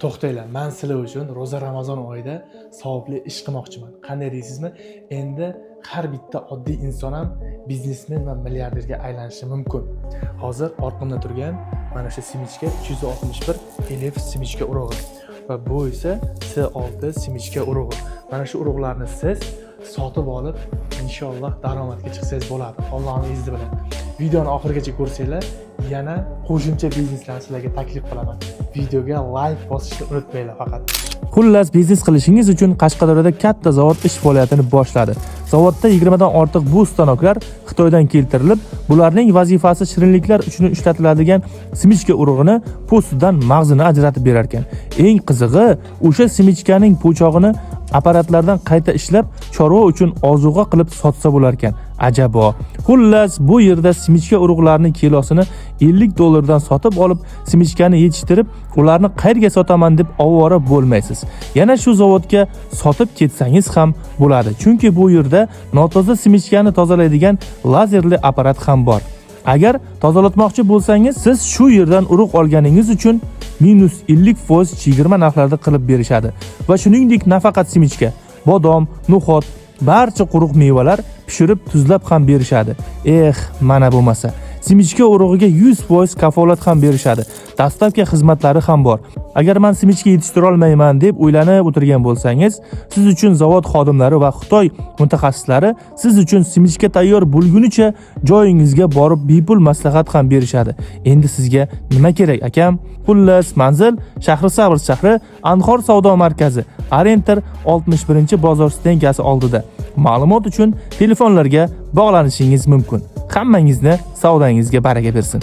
To'xtanglar, men sizlar uchun ro'za Ramazon oyida savobli ish qilmoqchiman. Qanday deysizmi? Endi har bitta oddiy inson ham biznesmen va milliarderga aylanishi mumkin. Hozir orqamda turgan mana shu simichka 261 elif simichka urug'i va bu esa S6 simichka urug'i. Mana shu urug'larni siz sotib olib, inshaalloh daromadga chiqsangiz bo'ladi. Allohning izni bilan. Videoni oxirigacha ko'rsanglar, yana qo'shimcha bizneslarni sizlarga taklif qilaman. Videoga like bosishni unutmanglar faqat. Xullas, biznes qilishingiz uchun Qashqadaryoda katta zavod ish faoliyatini boshladi. Zavodda 20 dan ortiq bu stanoklar Xitoydan keltirilib, bularning vazifasi shirinliklar uchun ishlatiladigan simichka urug'ini po'stidan mag'zini ajratib berar ekan. Eng qizig'i, o'sha simichkaning po'chog'ini apparatlardan qayta ishlab, chorva uchun ozuqa qilib sotsa bo'lar ekan. Ajabo. Xullas, bu yerda simichka urug'larining kilosini $50 dan sotib olib, simichkani yetishtirib, ularni qayerga sotaman deb ovora bo'lmaysiz. Yana shu zavodga sotib ketsangiz ham bo'ladi. Chunki bu yerda notoza simichkani tozalaydigan lazerli apparat ham bor. Agar tozalatmoqchi bo'lsangiz, siz shu yerdan urug' olganingiz uchun -50% chegirma narxlarda qilib berishadi. Va shuningdek, nafaqat simichka, bodom, no'xat, barcha quruq mevalar pishirib tuzlab ham berishadi. Mana bo'lmasa, simichka urug'iga 100% kafolat ham berishadi. Dastavka xizmatlari ham bor. Agar men simichka yetishtira olmayman deb o'ylanib o'tirgan bo'lsangiz, siz uchun zavod xodimlari va Xitoy mutaxassislari siz uchun simichka tayyor bo'lgunicha joyingizga borib bepul maslahat ham berishadi. Endi sizga nima kerak, akam? Xullas, manzil Shahrisabz shahri, Anhor savdo markazi, Arentor 61-bozor stenkasi oldida. Ma'lumot uchun telefonlarga bog'lanishingiz mumkin. Hammangizni savdangizga baraka bersin.